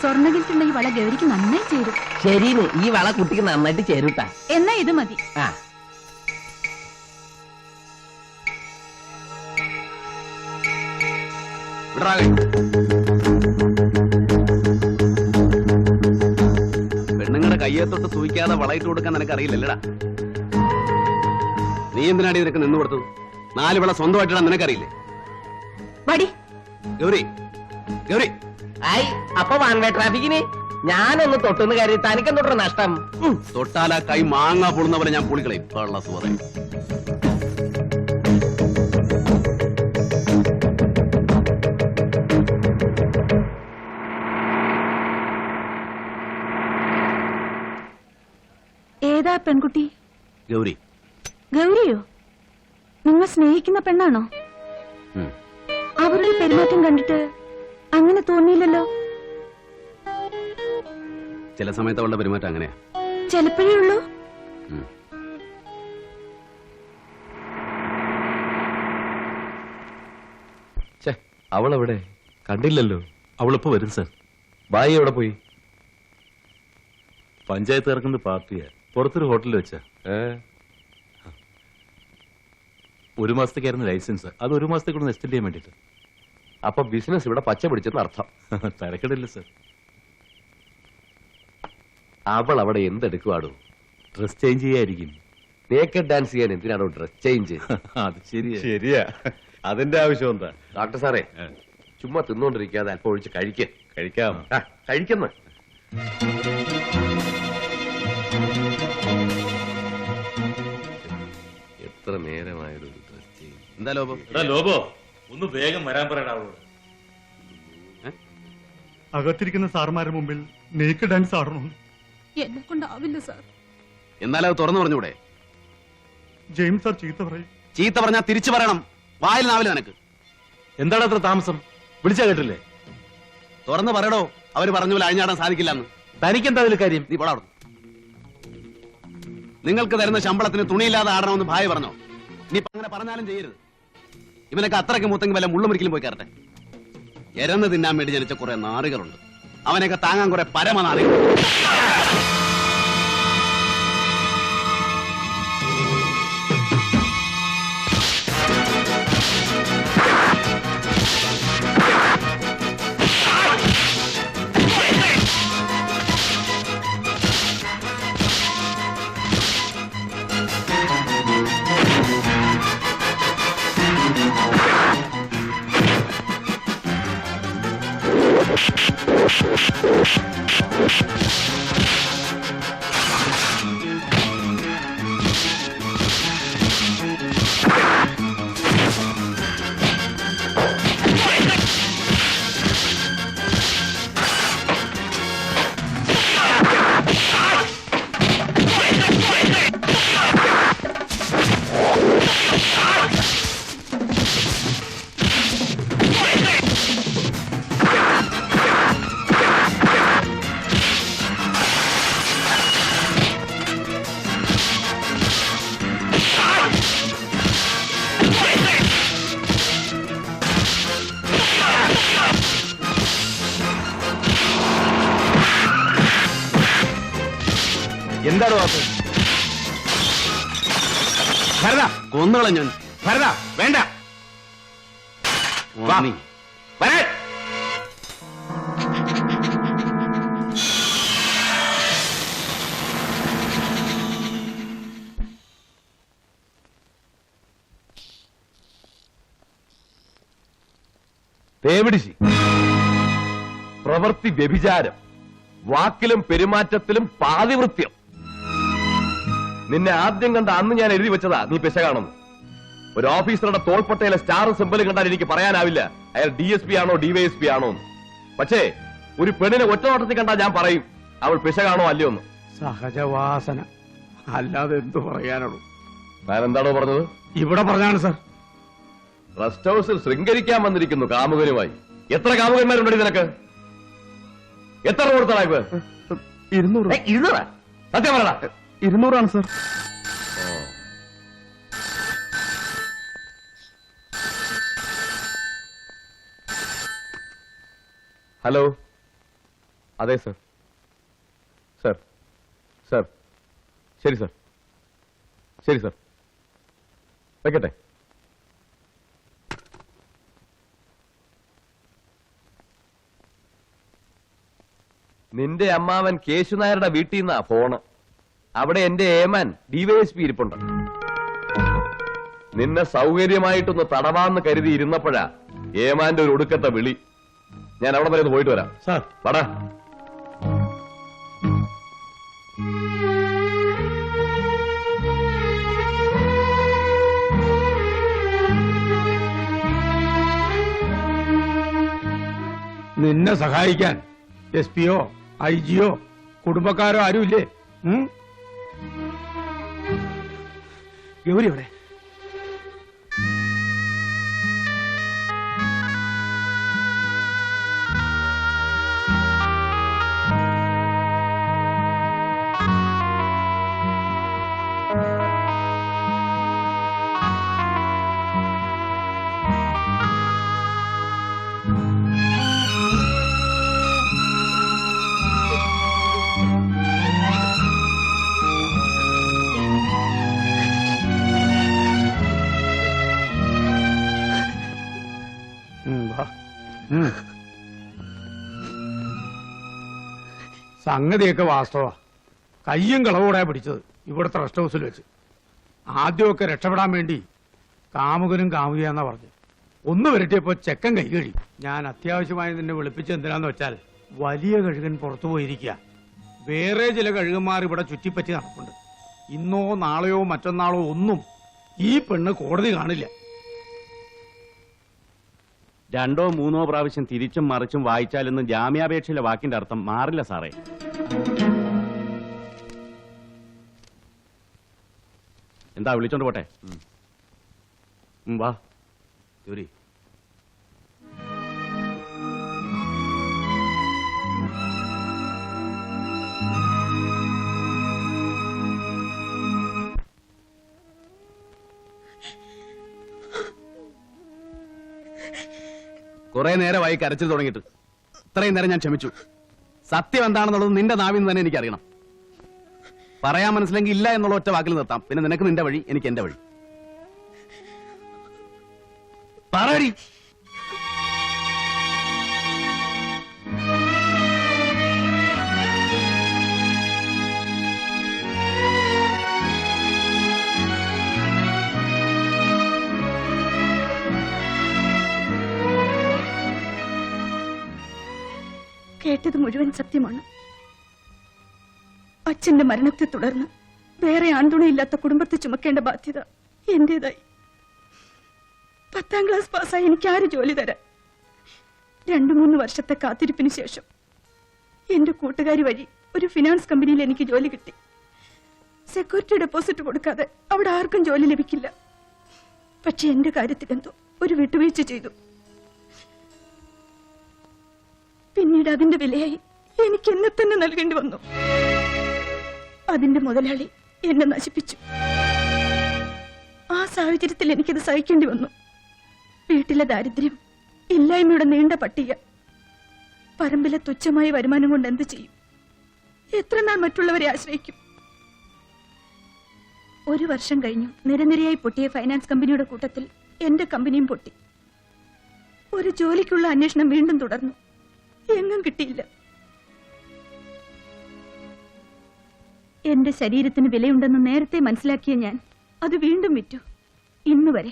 സ്വർണ്ണകിൽട്ടുണ്ടെങ്കിൽ വള ഗൗരിക്ക് നന്നായി ചേരും. ശരിന്ന്, ഈ വള കുട്ടിക്ക് നന്നായിട്ട് ചേരുട്ടാ. എന്നാ ഇത് മതി. ആ പെണ്ണുങ്ങളുടെ കയ്യെത്തൊട്ട് സൂയിക്കാതെ വളയിട്ട് കൊടുക്കാൻ നിനക്ക് അറിയില്ലല്ലടാ. നീ എന്തിനാടി നിനക്ക് നിന്ന് കൊടുത്തത്? 4 വള സ്വന്തമായിട്ടാ നിനക്കറിയില്ലേ? ഗൗരി, ഗൗരി, ആയി അപ്പൊ വൺ വേ ട്രാഫിക്കിന് ഞാനൊന്ന് തൊട്ടുന്ന കാര്യം തനിക്കെന്തോട്ട നഷ്ടം? തൊട്ടാലാ കൈ മാങ്ങ പൊളുന്നവരെ ഞാൻ പൊളിക്കളയും. കള്ളസ് പറയും. ഏതാ പെൺകുട്ടി? ഗൗരി. ഗൗരിയോ? നിങ്ങൾ സ്നേഹിക്കുന്ന പെണ്ണാണോ? അവരുടെ പെരുമാറ്റം കണ്ടിട്ട് അങ്ങനെ തോന്നിയില്ലല്ലോ. ചില സമയത്ത് അവളുടെ പെരുമാറ്റം അങ്ങനെയാ. ചിലപ്പോഴേ ഉള്ളൂ. അവളെവിടെ? കണ്ടില്ലല്ലോ. അവളിപ്പോ വരും സാർ. ബായി എവിടെ പോയി? പഞ്ചായത്ത് ഇറക്കുന്ന പാർട്ടിയാ. പുറത്തൊരു ഹോട്ടലിൽ വെച്ചാ. 1 മാസത്തേക്കായിരുന്നു ലൈസൻസ്. അത് 1 മാസത്തേക്കൂടെ എക്സ്റ്റെൻഡ് ചെയ്യാൻ വേണ്ടിട്ട്. അപ്പൊ ബിസിനസ് ഇവിടെ പച്ച പിടിച്ചെന്ന് അർത്ഥം. തരക്കടില്ല സാർ. അവൾ അവിടെ എന്തെടുക്കുവാടോ? ഡ്രസ് ചേഞ്ച് ചെയ്യായിരിക്കും. നേക്കഡ് ഡാൻസ് ചെയ്യാൻ എന്തിനാണോ ഡ്രസ് ചേഞ്ച്? അത് ശരിയാ. ശരിയാ, അതിന്റെ ആവശ്യം എന്താ? ഡോക്ടർ സാറേ, ചുമ്മാ തിന്നോണ്ടിരിക്കാതെ അല്പം ഒഴിച്ച് കഴിക്കാം. കഴിക്കുന്ന എത്ര നേരമായൊരു ഡ്രസ് ചേഞ്ച്. എന്താ ലോപം? ലോബോ, ഒന്ന് വേഗം വരാൻ പറയടാ അവളോട്. അകത്തിരിക്കുന്ന സാർമാരുടെ മുമ്പിൽ നേക്കഡ് ഡാൻസ് ആടണം. എന്നെ കൊണ്ടാവില്ല സാർ. എന്നാലും അത് തുറന്നു പറഞ്ഞൂടെ? ജെയിംസ് സാർ ചീത്ത പറയും. ചീത്ത പറഞ്ഞാൽ തിരിച്ചു പറയണം. വായിൽ നാവില്ല നിനക്ക്. എന്താണ് അത്ര താമസം? വിളിച്ചാ കേട്ടില്ലേ? തുറന്നു പറയടോ. അവര് പറഞ്ഞ പോലെ അഴിഞ്ഞാടാൻ സാധിക്കില്ലെന്ന്. തനിക്കെന്താ അതിൽ കാര്യം? നീ പടാ. നിങ്ങൾക്ക് തരുന്ന ശമ്പളത്തിന് തുണിയില്ലാതെ ആടണമെന്ന് ഭാര്യ പറഞ്ഞോ? നീ അങ്ങനെ പറഞ്ഞാലും ചെയ്യരുത്. ഇവനൊക്കെ അത്രയ്ക്ക് മൂത്തെങ്കിൽ വല്ല മുള്ളുമുറിക്കലും പോയി കയറട്ടെ. എരന്ന് തിന്നാൻ വേണ്ടി ജനിച്ച കുറെ നാറുകളുണ്ട്. അവനെയൊക്കെ താങ്ങാൻ കുറെ പരമനാറികൾ. എന്താണ് വാക്ക്? ഭരത കൊന്നുകള ഞാൻ. ഭരത വേണ്ട. തേവിടിശി, പ്രവൃത്തി വ്യഭിചാരം, വാക്കിലും പെരുമാറ്റത്തിലും പാതിവൃത്യം. നിന്നെ ആദ്യം കണ്ട അന്ന് ഞാൻ എഴുതി വെച്ചതാ നീ പിശകാണെന്ന്. ഒരു ഓഫീസറുടെ തോൾപ്പട്ടയിലെ സ്റ്റാർ സിമ്പൽ കണ്ടാൽ എനിക്ക് പറയാനാവില്ല അയാൾ DSP ആണോ DYSP ആണോ എന്ന്. പക്ഷേ ഒരു പെണ്ണിനെ ഒറ്റ നോട്ടത്തിൽ കണ്ടാൽ ഞാൻ പറയും അവൾ പിശകാണോ അല്ലയോ എന്ന്. സഹജവാസന, അല്ലാതെ എന്തു പറയാനുള്ളൂ. ഞാൻ എന്താണോ പറഞ്ഞത്? ഇവിടെ പറഞ്ഞാണ് സാർ. റെസ്റ്റ് ഹൗസിൽ ശൃംഗരിക്കാൻ വന്നിരിക്കുന്നു കാമുകനുമായി. എത്ര കാമുകന്മാരുണ്ടടി നിനക്ക്? എത്ര കൊടുത്തടാ ഇപ്പൊ? 200. 200? സത്യം പറയടാ. 200 സാർ. ഹലോ, അതെ സർ. സർ സർ ശരി സർ, ശരി സർ, വെക്കട്ടെ. നിന്റെ അമ്മാവൻ കേശുനായരുടെ വീട്ടിൽ നിന്നാ ഫോണ്. അവിടെ എന്റെ ഏമാൻ ഡിവൈഎസ്പി ഇരിപ്പുണ്ട്. നിന്നെ സൗകര്യമായിട്ടൊന്ന് തടവാന്ന് കരുതി ഇരുന്നപ്പോഴാ ഏമാന്റെ ഒരു ഒടുക്കത്തെ വിളി. ഞാൻ അവിടെ വരെ ഒന്ന് പോയിട്ട് വരാം. സാർ പടാ. നിന്നെ സഹായിക്കാൻ SP-യോ IG-യോ കുടുംബക്കാരോ ആരുമില്ലേ? ഗൗരി എവിടെ? സംഗതിയൊക്കെ വാസ്തവ. കയ്യും കളവോടെ പിടിച്ചത് ഇവിടുത്തെ റെസ്റ്റ് ഹൗസിൽ വെച്ച്. ആദ്യമൊക്കെ രക്ഷപ്പെടാൻ വേണ്ടി കാമുകനും കാമുകയാന്നാ പറഞ്ഞു. ഒന്ന് വരട്ടിയപ്പോ ചെക്കൻ കൈ കഴി. ഞാൻ അത്യാവശ്യമായി നിന്നെ വിളിപ്പിച്ച് എന്തിനാന്ന് വെച്ചാൽ വലിയ കഴുകൻ പുറത്തു പോയിരിക്കുക. വേറെ ചില കഴുകന്മാർ ഇവിടെ ചുറ്റിപ്പറ്റി നടപ്പുണ്ട്. ഇന്നോ നാളെയോ മറ്റന്നാളോ ഒന്നും ഈ പെണ്ണ് കോടതി കാണില്ല. 2 or 3 പ്രാവശ്യം തിരിച്ചും മറിച്ചും വായിച്ചാലൊന്നും ജാമ്യാപേക്ഷയിലെ വാക്കിന്റെ അർത്ഥം മാറില്ല സാറേ. എന്താ വിളിച്ചോണ്ട് പോട്ടെ? വാ ഗൗരി. കുറെ നേരമായി കരച്ചിൽ തുടങ്ങിയിട്ട്. ഇത്രയും നേരം ഞാൻ ക്ഷമിച്ചു. സത്യം എന്താണെന്നുള്ളത് നിന്റെ നാവിൽ നിന്ന് തന്നെ എനിക്കറിയണം. പറയാൻ മനസ്സിലെങ്കിൽ ഇല്ല എന്നുള്ള ഒറ്റ വാക്കിൽ നിർത്താം. പിന്നെ നിനക്ക് നിന്റെ വഴി, എനിക്ക് എന്റെ വഴി. പറയടി. കേട്ടത് മുഴുവൻ സത്യമാണ്. അച്ഛന്റെ മരണത്തെ തുടർന്ന് വേറെ ആൺതുണയില്ലാത്ത കുടുംബത്തെ ചുമക്കേണ്ട ബാധ്യത എന്റേതായി. 10ാം ക്ലാസ് പാസ്സായി എനിക്ക് ആര് ജോലി തരാൻ? 2-3 വർഷത്തെ കാത്തിരിപ്പിന് ശേഷം എന്റെ കൂട്ടുകാരി വഴി ഒരു ഫിനാൻസ് കമ്പനിയിൽ എനിക്ക് ജോലി കിട്ടി. സെക്യൂരിറ്റി ഡെപ്പോസിറ്റ് കൊടുക്കാതെ അവിടെ ആർക്കും ജോലി ലഭിക്കില്ല. പക്ഷെ എന്റെ കാര്യത്തിൽ എന്തോ ഒരു വിട്ടുവീഴ്ച ചെയ്തു. പിന്നീട് അതിന്റെ വിലയായി എനിക്ക് എന്നെ തന്നെ നൽകേണ്ടി വന്നു. അതിന്റെ മുതലാളി എന്നെ നശിപ്പിച്ചു. ആ സാഹചര്യത്തിൽ എനിക്കത് സഹിക്കേണ്ടി വന്നു. വീട്ടിലെ ദാരിദ്ര്യം, ഇല്ലായ്മയുടെ നീണ്ട പട്ടിക, പറമ്പിലെ തുച്ഛമായ വരുമാനം കൊണ്ട് എന്ത് ചെയ്യും? എത്ര നാൾ മറ്റുള്ളവരെ ആശ്രയിക്കും? 1 വർഷം കഴിഞ്ഞു നിരനിരയായി പൊട്ടിയ ഫൈനാൻസ് കമ്പനിയുടെ കൂട്ടത്തിൽ എന്റെ കമ്പനിയും പൊട്ടി. ഒരു ജോലിക്കുള്ള അന്വേഷണം വീണ്ടും തുടർന്നു. എങ്ങും കിട്ടിയില്ല. എന്റെ ശരീരത്തിന് വിലയുണ്ടെന്ന് നേരത്തെ മനസ്സിലാക്കിയ ഞാൻ അത് വീണ്ടും വിറ്റു. ഇന്ന് വരെ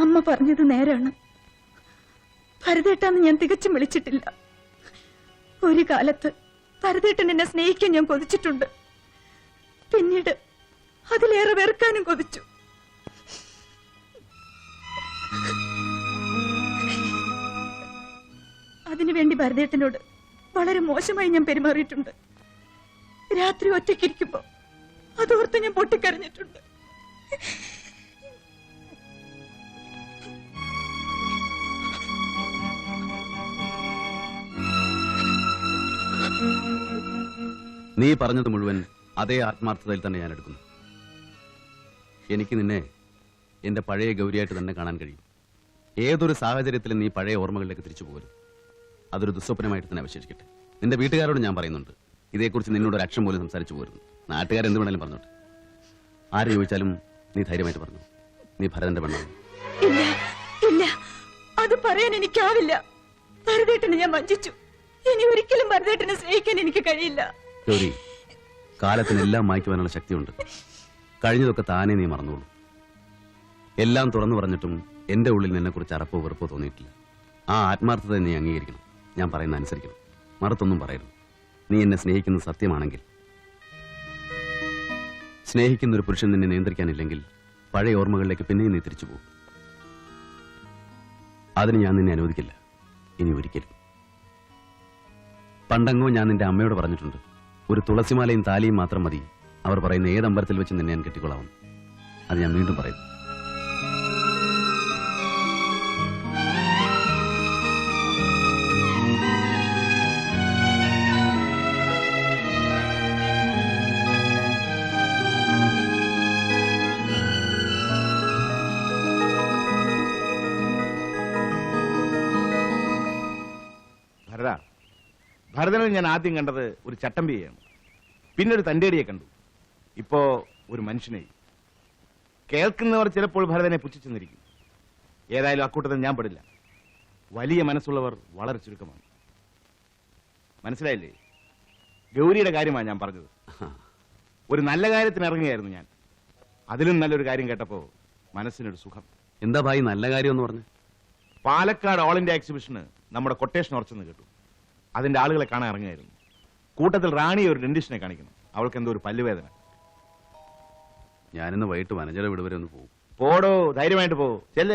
അമ്മ പറഞ്ഞത് നേരാണ്. ഭരതേട്ടാന്ന് ഞാൻ തികച്ചും വിളിച്ചിട്ടില്ല. ഒരു കാലത്ത് ഭരതേട്ടൻ എന്നെ സ്നേഹിക്കാൻ ഞാൻ കൊതിച്ചിട്ടുണ്ട്. പിന്നീട് അതിലേറെ വെറുക്കാനും കൊതിച്ചു. അതിനുവേണ്ടി ഭരതേട്ടനോട് വളരെ മോശമായി ഞാൻ പെരുമാറിയിട്ടുണ്ട്. രാത്രി ഒറ്റയ്ക്കിരിക്കുമ്പോ അതോർത്ത് ഞാൻ പൊട്ടിക്കരഞ്ഞിട്ടുണ്ട്. നീ പറഞ്ഞത് മുഴുവൻ അതേ ആത്മാർത്ഥതയിൽ തന്നെ ഞാൻ എടുക്കുന്നു. എനിക്ക് നിന്നെ എന്റെ പഴയ ഗൗരിയായിട്ട് തന്നെ കാണാൻ കഴിയും. ഏതൊരു സാഹചര്യത്തിലും നീ പഴയ ഓർമ്മകളിലേക്ക് തിരിച്ചു പോകരുത്. അതൊരു ദുസ്വപ്നമായിട്ട് തന്നെ അവശേഷിക്കട്ടെ. നിന്റെ വീട്ടുകാരോട് ഞാൻ പറയുന്നുണ്ട്, ഇതേക്കുറിച്ച് നിന്നോട് ഒരു അക്ഷരം പോലും സംസാരിച്ചു പോരുന്നു. നാട്ടുകാരെന്ത് വേണേലും പറഞ്ഞോട്ടെ. ആര് ചോദിച്ചാലും നീ ധൈര്യമായിട്ട് പറഞ്ഞു, നീ ഭരതന്റെ പെണ്ണാണ്. ഇല്ല ഇല്ല, അത് പറയാൻ എനിക്കാവില്ല. ഭരതേട്ടനെ ഞാൻ വഞ്ചിച്ചു. ഇനി ഒരിക്കലും ഭരതേട്ടനെ സ്നേഹിക്കാൻ എനിക്ക് കഴിയില്ല. ഗൗരി, കാലത്തിനെല്ലാം മായ്ക്കുവാനുള്ള ശക്തിയുണ്ട്. കഴിഞ്ഞതൊക്കെ താനേ നീ മറന്നോളൂ. എല്ലാം തുറന്നു പറഞ്ഞിട്ടും എന്റെ ഉള്ളിൽ നിന്നെക്കുറിച്ച് അറപ്പോ വെറുപ്പോ തോന്നിയിട്ടില്ല. ആ ആത്മാർത്ഥത നീ അംഗീകരിക്കണം. ഞാൻ പറയുന്ന അനുസരിക്കണം. മറുത്തൊന്നും പറയരുത്. നീ എന്നെ സ്നേഹിക്കുന്നത് സത്യമാണെങ്കിൽ. സ്നേഹിക്കുന്ന ഒരു പുരുഷൻ നിന്നെ നിയന്ത്രിക്കാനില്ലെങ്കിൽ പഴയ ഓർമ്മകളിലേക്ക് പിന്നെയും നീ തിരിച്ചു പോകും. അതിന് ഞാൻ നിന്നെ അനുവദിക്കില്ല, ഇനി ഒരിക്കലും. പണ്ടെങ്ങോ ഞാൻ നിന്റെ അമ്മയോട് പറഞ്ഞിട്ടുണ്ട്, ഒരു തുളസിമാലയും താലിയും മാത്രം മതി അവർ പറയുന്ന ഏത് അമ്പലത്തിൽ വെച്ച് നിന്നെ ഞാൻ കെട്ടിക്കൊള്ളാവും. അത് ഞാൻ വീണ്ടും പറയുന്നു. ഭരതനെ ഞാൻ ആദ്യം കണ്ടത് ഒരു ചട്ടമ്പിയെയാണ്, പിന്നെ ഒരു തന്റേടിയെ കണ്ടു, ഇപ്പോ ഒരു മനുഷ്യനെ. കേൾക്കുന്നവർ ചിലപ്പോൾ ഭരതനെ പുച്ഛിച്ചെന്നിരിക്കും. ഏതായാലും അക്കൂട്ടത്തിൽ ഞാൻ പെടില്ല. വലിയ മനസ്സുള്ളവർ വളരെ ചുരുക്കമാണ്. മനസ്സിലായില്ലേ? ഗൗരിയുടെ കാര്യമാണ് ഞാൻ പറഞ്ഞത്. ഒരു നല്ല കാര്യത്തിന് ഇറങ്ങുകയായിരുന്നു ഞാൻ. അതിലും നല്ലൊരു കാര്യം കേട്ടപ്പോ മനസ്സിനൊരു സുഖം. എന്താ ഭായി നല്ല കാര്യം എന്ന് പറഞ്ഞു? പാലക്കാട് ഓൾ ഇന്ത്യ എക്സിബിഷന് നമ്മുടെ കൊട്ടേഷൻ ഉറച്ചെന്ന് കേട്ടു. അതിന്റെ ആളുകളെ കാണാൻ ഇറങ്ങിയായിരുന്നു. കൂട്ടത്തിൽ റാണി ഒരു ഡെന്റിസ്റ്റിനെ കാണിക്കണം. അവൾക്ക് എന്തോ ഒരു പല്ലുവേദന. ഞാനിന്ന് വൈകിട്ട് വനജയുടെ വീട് വരെ ഒന്ന് പോകും. പോടോ, ധൈര്യമായിട്ട് പോ. ചെല്ലേ.